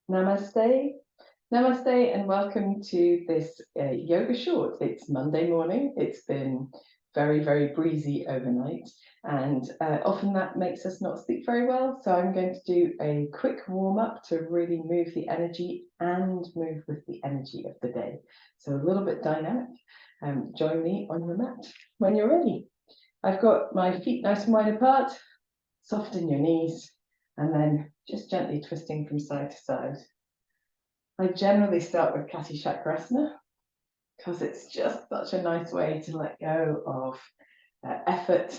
Namaste. Namaste and welcome to this yoga short. It's Monday morning. It's been very, very breezy overnight, and often that makes us not sleep very well. So I'm going to do a quick warm-up to really move the energy and move with the energy of the day. So a little bit dynamic. Join me on your mat when you're ready. I've got my feet nice and wide apart. Soften your knees, and then just gently twisting from side to side. I generally start with Kati Chakrasana because it's just such a nice way to let go of effort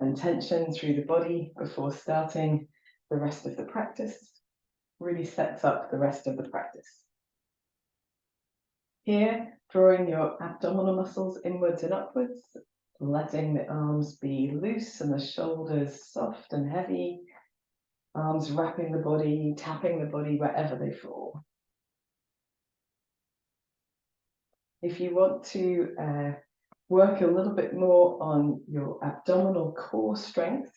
and tension through the body before starting the rest of the practice. Really sets up the rest of the practice. Here, drawing your abdominal muscles inwards and upwards, letting the arms be loose and the shoulders soft and heavy, arms wrapping the body, tapping the body wherever they fall. If you want to work a little bit more on your abdominal core strength,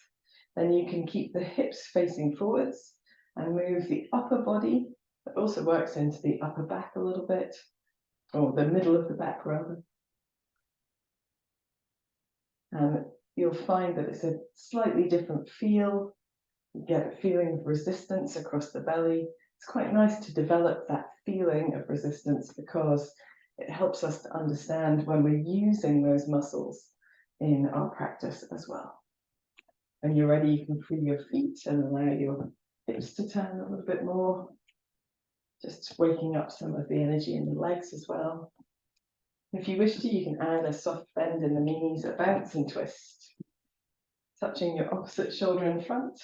then you can keep the hips facing forwards and move the upper body. That also works into the upper back a little bit, or the middle of the back rather. And you'll find that it's a slightly different feel. You get a feeling of resistance across the belly. It's quite nice to develop that feeling of resistance because it helps us to understand when we're using those muscles in our practice as well. When you're ready, you can free your feet and allow your hips to turn a little bit more. Just waking up some of the energy in the legs as well. If you wish to, you can add a soft bend in the knees, a bounce and twist. Touching your opposite shoulder in front,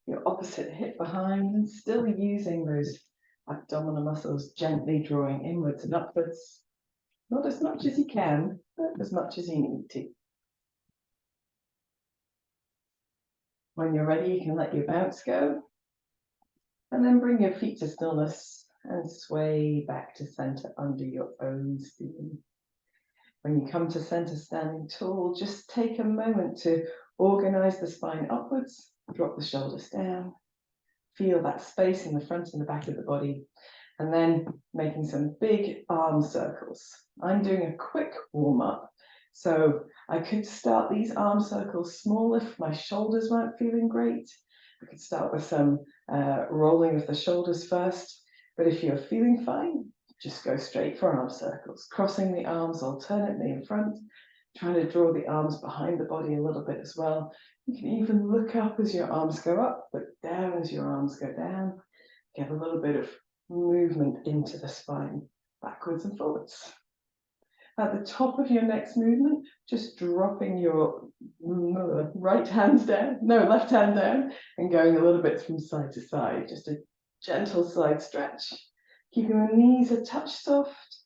your opposite hip behind, and still using those abdominal muscles gently drawing inwards and upwards. Not as much as you can, but as much as you need to. When you're ready, you can let your bounce go, and then bring your feet to stillness and sway back to center under your own steam. When you come to center standing tall, just take a moment to organize the spine upwards, drop the shoulders down, feel that space in the front and the back of the body, and then making some big arm circles. I'm doing a quick warm-up, so I could start these arm circles small if my shoulders weren't feeling great. I could start with some rolling of the shoulders first, but if you're feeling fine, just go straight for arm circles, crossing the arms alternately in front, trying to draw the arms behind the body a little bit as well. You can even look up as your arms go up, look down as your arms go down. Get a little bit of movement into the spine, backwards and forwards. At the top of your next movement, just dropping your left hand down, and going a little bit from side to side, just a gentle side stretch, keeping the knees a touch soft,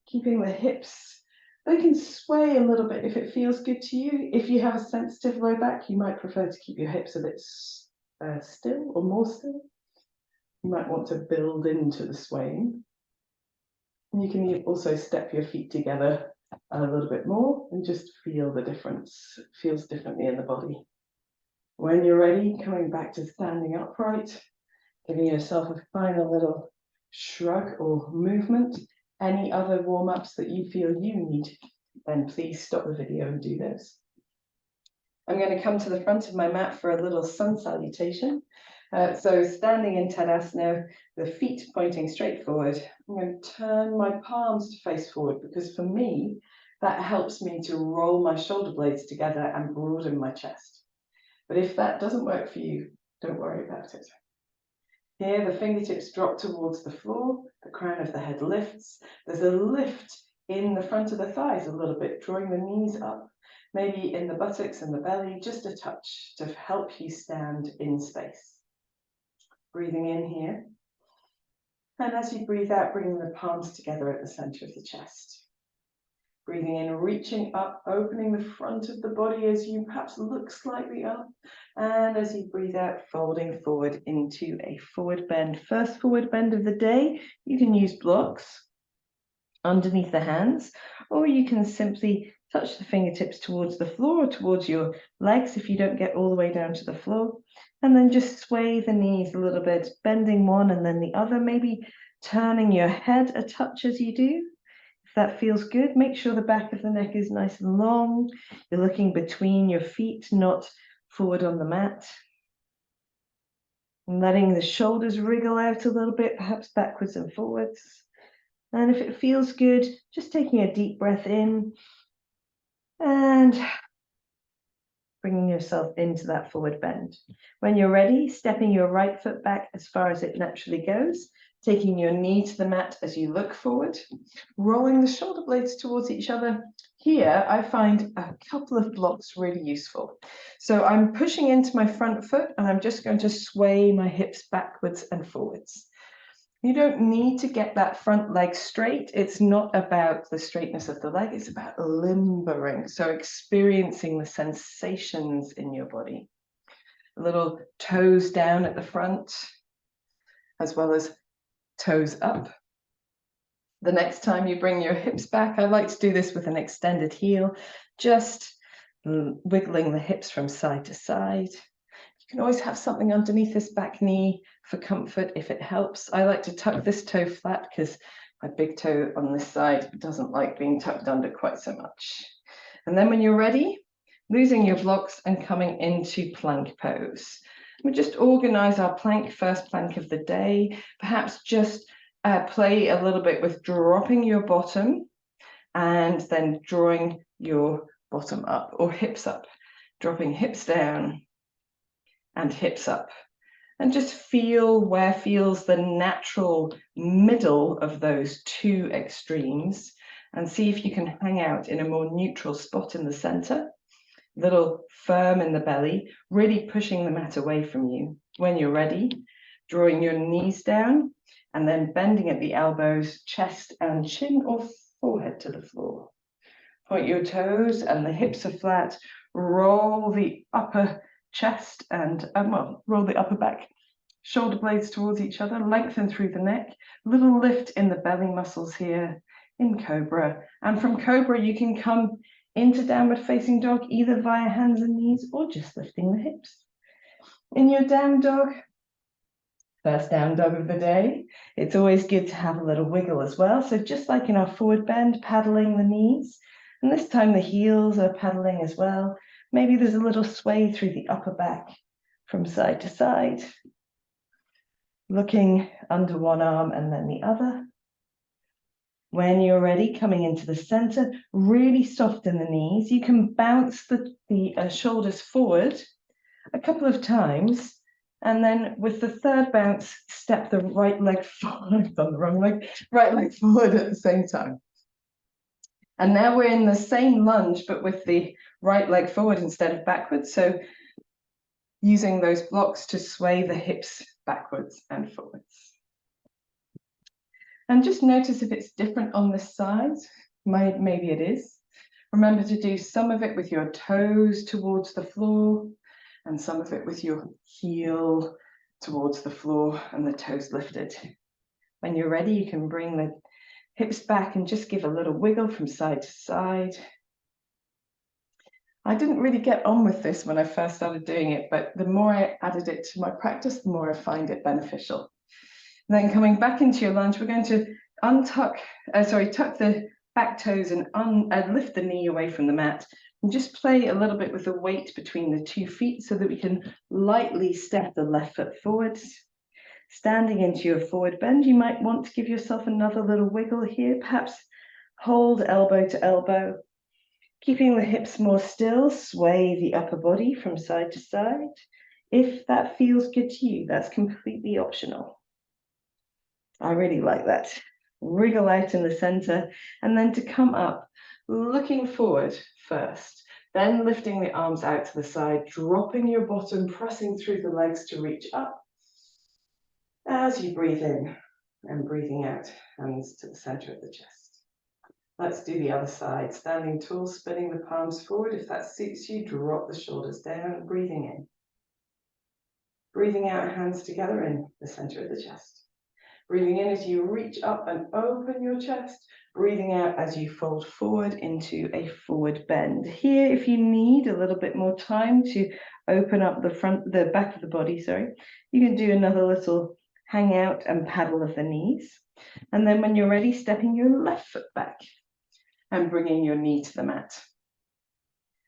keeping the hips, they can sway a little bit if it feels good to you. If you have a sensitive low back, you might prefer to keep your hips a bit still or more still. You might want to build into the swaying. And you can also step your feet together a little bit more and just feel the difference. It feels differently in the body. When you're ready, coming back to standing upright, giving yourself a final little shrug or movement. Any other warm-ups that you feel you need, then please stop the video and do those. I'm going to come to the front of my mat for a little sun salutation. So standing in Tadasana, the feet pointing straight forward, I'm going to turn my palms to face forward because for me, that helps me to roll my shoulder blades together and broaden my chest. But if that doesn't work for you, don't worry about it. Here, the fingertips drop towards the floor, the crown of the head lifts. There's a lift in the front of the thighs a little bit, drawing the knees up, maybe in the buttocks and the belly, just a touch to help you stand in space. Breathing in here. And as you breathe out, bringing the palms together at the center of the chest. Breathing in, reaching up, opening the front of the body as you perhaps look slightly up. And as you breathe out, folding forward into a forward bend. First forward bend of the day. You can use blocks underneath the hands, or you can simply Touch the fingertips towards the floor or towards your legs if you don't get all the way down to the floor. And then just sway the knees a little bit, bending one and then the other, maybe turning your head a touch as you do. If that feels good, make sure the back of the neck is nice and long. You're looking between your feet, not forward on the mat. And letting the shoulders wriggle out a little bit, perhaps backwards and forwards. And if it feels good, just taking a deep breath in and bringing yourself into that forward bend. When you're ready, stepping your right foot back as far as it naturally goes, taking your knee to the mat as you look forward, rolling the shoulder blades towards each other. Here, I find a couple of blocks really useful. So I'm pushing into my front foot and I'm just going to sway my hips backwards and forwards. You don't need to get that front leg straight. It's not about the straightness of the leg, it's about limbering. So experiencing the sensations in your body. A little toes down at the front, as well as toes up. The next time you bring your hips back, I like to do this with an extended heel, just wiggling the hips from side to side. You can always have something underneath this back knee for comfort if it helps. I like to tuck this toe flat because my big toe on this side doesn't like being tucked under quite so much. And then when you're ready, losing your blocks and coming into plank pose. We just organize our plank, first plank of the day, perhaps just play a little bit with dropping your bottom and then drawing your bottom up or hips up, dropping hips down and hips up, and just feel where feels the natural middle of those two extremes and see if you can hang out in a more neutral spot in the center, little firm in the belly, really pushing the mat away from you. When you're ready, drawing your knees down and then bending at the elbows, chest and chin or forehead to the floor. Point your toes and the hips are flat, roll the upper chest and roll the upper back, shoulder blades towards each other, lengthen through the neck, little lift in the belly muscles here in Cobra. And from Cobra, you can come into downward facing dog, either via hands and knees or just lifting the hips. In your down dog, first down dog of the day, it's always good to have a little wiggle as well. So just like in our forward bend, paddling the knees, and this time the heels are paddling as well. Maybe there's a little sway through the upper back from side to side, looking under one arm and then the other. When you're ready, coming into the center, really soften the knees. You can bounce the shoulders forward a couple of times, and then with the third bounce, step the right leg forward, I've done the wrong leg, right leg forward at the same time. And now we're in the same lunge, but with the right leg forward instead of backwards. So using those blocks to sway the hips backwards and forwards. And just notice if it's different on this side. Maybe it is. Remember to do some of it with your toes towards the floor and some of it with your heel towards the floor and the toes lifted. When you're ready, you can bring the hips back and just give a little wiggle from side to side. I didn't really get on with this when I first started doing it, but the more I added it to my practice, the more I find it beneficial. Then coming back into your lunge, we're going to tuck the back toes and lift the knee away from the mat and just play a little bit with the weight between the 2 feet so that we can lightly step the left foot forwards. Standing into your forward bend, you might want to give yourself another little wiggle here, perhaps hold elbow to elbow. Keeping the hips more still, sway the upper body from side to side. If that feels good to you, that's completely optional. I really like that. Wriggle out in the center, and then to come up, looking forward first, then lifting the arms out to the side, dropping your bottom, pressing through the legs to reach up. As you breathe in and breathing out, hands to the center of the chest. Let's do the other side. Standing tall, spinning the palms forward. If that suits you, drop the shoulders down, breathing in. Breathing out, hands together in the center of the chest. Breathing in as you reach up and open your chest. Breathing out as you fold forward into a forward bend. Here, if you need a little bit more time to open up the back of the body, you can do another little hang out and paddle of the knees. And then when you're ready, stepping your left foot back and bringing your knee to the mat.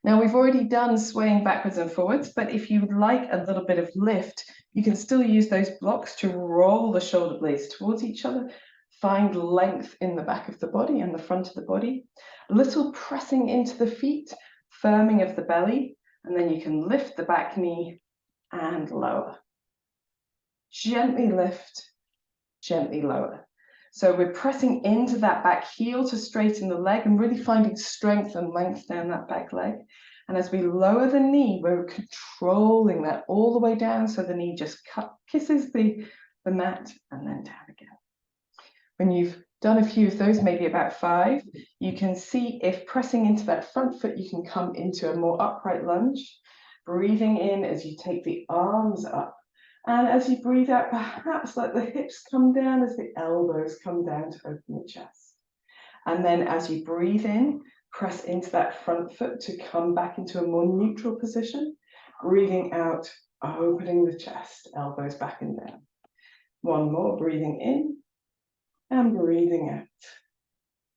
Now we've already done swaying backwards and forwards, but if you would like a little bit of lift, you can still use those blocks to roll the shoulder blades towards each other, find length in the back of the body and the front of the body, a little pressing into the feet, firming of the belly, and then you can lift the back knee and lower. Gently lift, gently lower. So we're pressing into that back heel to straighten the leg and really finding strength and length down that back leg. And as we lower the knee, we're controlling that all the way down so the knee just kisses the mat and then down again. When you've done a few of those, maybe about 5, you can see if pressing into that front foot, you can come into a more upright lunge. Breathing in as you take the arms up. And as you breathe out, perhaps let the hips come down as the elbows come down to open the chest. And then as you breathe in, press into that front foot to come back into a more neutral position. Breathing out, opening the chest, elbows back and down. One more, breathing in and breathing out.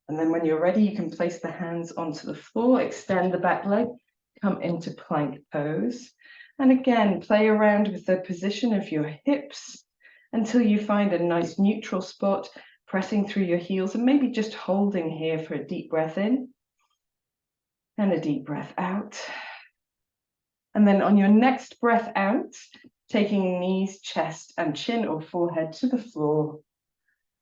And then when you're ready, you can place the hands onto the floor, extend the back leg, come into plank pose. And again, play around with the position of your hips until you find a nice neutral spot, pressing through your heels and maybe just holding here for a deep breath in and a deep breath out. And then on your next breath out, taking knees, chest and chin or forehead to the floor.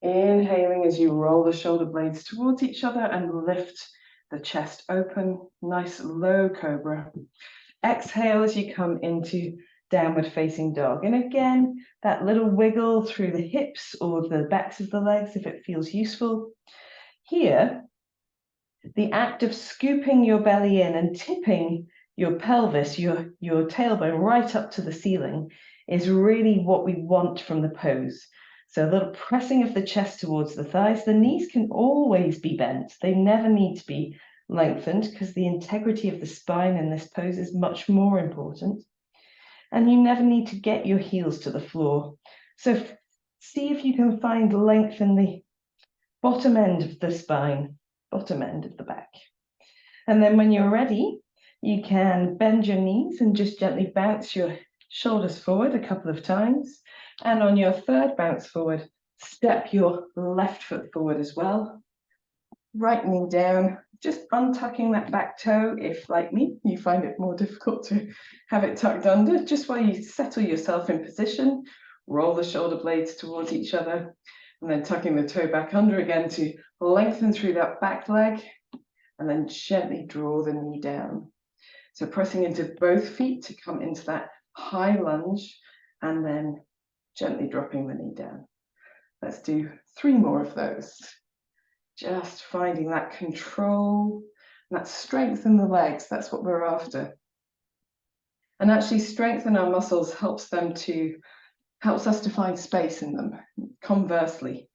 Inhaling as you roll the shoulder blades towards each other and lift the chest open, nice low cobra. Exhale as you come into downward facing dog. And again, that little wiggle through the hips or the backs of the legs if it feels useful. Here, the act of scooping your belly in and tipping your pelvis, your tailbone right up to the ceiling is really what we want from the pose. So a little pressing of the chest towards the thighs. The knees can always be bent. They never need to be lengthened because the integrity of the spine in this pose is much more important. And you never need to get your heels to the floor. So see if you can find length in the bottom end of the spine, bottom end of the back. And then when you're ready, you can bend your knees and just gently bounce your shoulders forward a couple of times. And on your third bounce forward, step your left foot forward as well. Right knee down, just untucking that back toe if, like me, you find it more difficult to have it tucked under. Just while you settle yourself in position, roll the shoulder blades towards each other, and then tucking the toe back under again to lengthen through that back leg, and then gently draw the knee down. So pressing into both feet to come into that high lunge, and then gently dropping the knee down. Let's do 3 more of those. Just finding that control, that strength in the legs, that's what we're after. And actually strengthen our muscles helps us to find space in them. Conversely,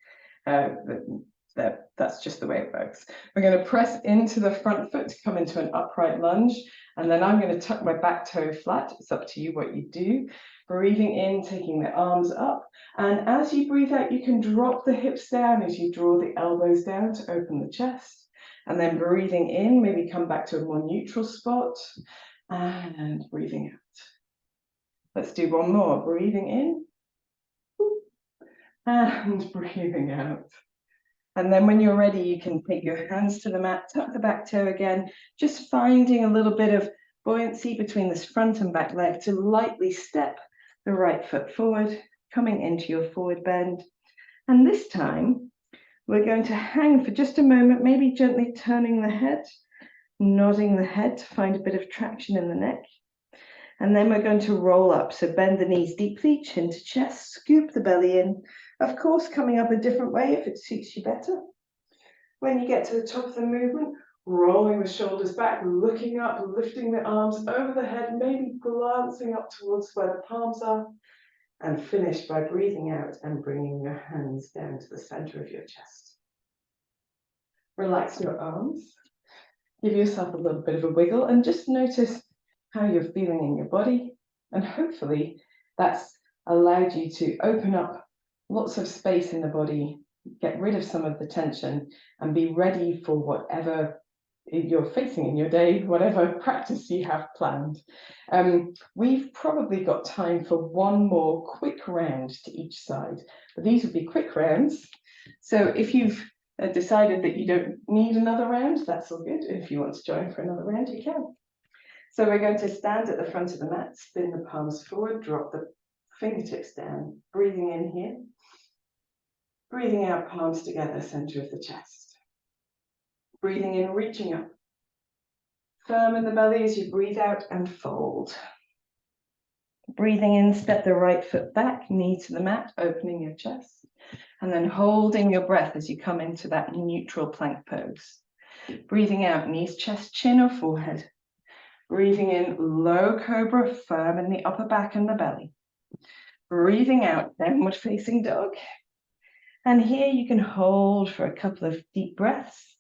that's just the way it works. We're going to press into the front foot to come into an upright lunge, and then I'm going to tuck my back toe flat. It's up to you what you do. Breathing in, taking the arms up, and as you breathe out, you can drop the hips down as you draw the elbows down to open the chest, and then breathing in, maybe come back to a more neutral spot, and breathing out. Let's do one more. Breathing in, and breathing out. And then when you're ready, you can take your hands to the mat, tuck the back toe again, just finding a little bit of buoyancy between this front and back leg to lightly step the right foot forward, coming into your forward bend. And this time, we're going to hang for just a moment, maybe gently turning the head, nodding the head to find a bit of traction in the neck. And then we're going to roll up. So bend the knees deeply, chin to chest, scoop the belly in. Of course, coming up a different way if it suits you better. When you get to the top of the movement, rolling the shoulders back, looking up, lifting the arms over the head, maybe glancing up towards where the palms are, And finish by breathing out and bringing your hands down to the center of your chest. Relax your arms. Give yourself a little bit of a wiggle and just notice how you're feeling in your body. And hopefully that's allowed you to open up lots of space in the body, get rid of some of the tension, and be ready for whatever you're facing in your day, whatever practice you have planned. We've probably got time for one more quick round to each side, but these would be quick rounds. So if you've decided that you don't need another round, that's all good. If you want to join for another round, you can. So we're going to stand at the front of the mat, spin the palms forward, drop the fingertips down, breathing in here, breathing out, palms together, center of the chest. Breathing in, reaching up. Firm in the belly as you breathe out and fold. Breathing in, step the right foot back, knee to the mat, opening your chest. And then holding your breath as you come into that neutral plank pose. Breathing out, knees, chest, chin or forehead. Breathing in, low cobra, firm in the upper back and the belly. Breathing out, downward facing dog. And here you can hold for a couple of deep breaths,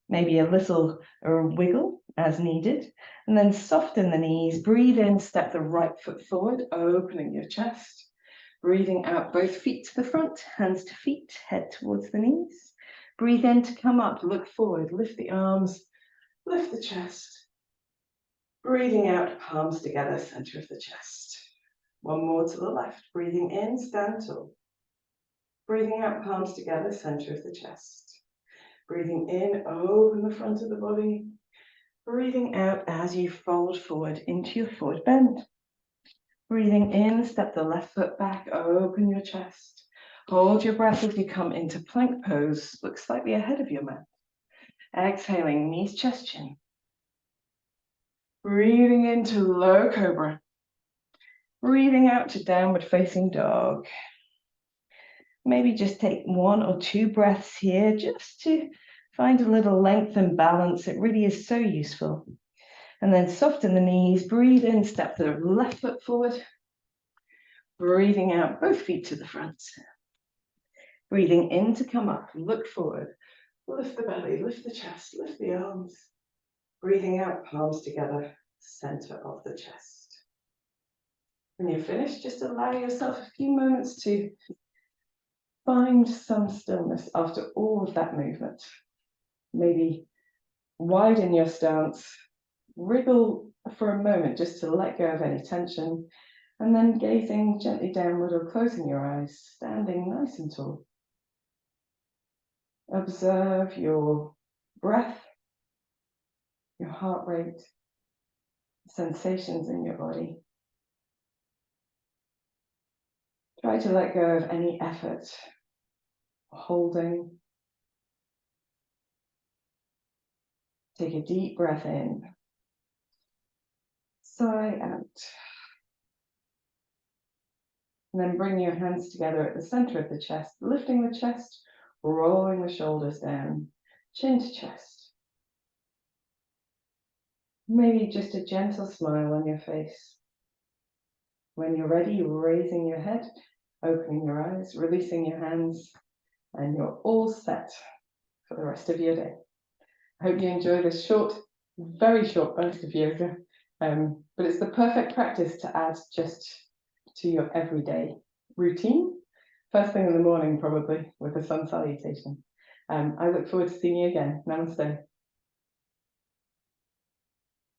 maybe a little wiggle as needed, and then soften the knees, breathe in, step the right foot forward, opening your chest. Breathing out, both feet to the front, hands to feet, head towards the knees. Breathe in to come up, look forward, lift the arms, lift the chest. Breathing out, palms together, center of the chest. One more to the left, breathing in, stand tall. Breathing out, palms together, center of the chest. Breathing in, open the front of the body. Breathing out as you fold forward into your forward bend. Breathing in, step the left foot back, open your chest. Hold your breath as you come into plank pose, look slightly ahead of your mat. Exhaling, knees, chest, chin. Breathing into low cobra. Breathing out to downward facing dog. Maybe just take one or two breaths here just to find a little length and balance. It really is so useful. And then soften the knees, breathe in, step the left foot forward. Breathing out, both feet to the front. Breathing in to come up, look forward. Lift the belly, lift the chest, lift the arms. Breathing out, palms together, center of the chest. When you're finished, just allow yourself a few moments to find some stillness after all of that movement. Maybe widen your stance, wriggle for a moment just to let go of any tension, and then gazing gently downward or closing your eyes, standing nice and tall. Observe your breath, your heart rate, sensations in your body. Try to let go of any effort, holding. Take a deep breath in. Sigh out. And then bring your hands together at the center of the chest, lifting the chest, rolling the shoulders down, chin to chest. Maybe just a gentle smile on your face. When you're ready, raising your head, opening your eyes, releasing your hands, and you're all set for the rest of your day. I hope you enjoy this short, very short burst of yoga, but it's the perfect practice to add just to your everyday routine. First thing in the morning, probably, with the sun salutation. I look forward to seeing you again. Namaste.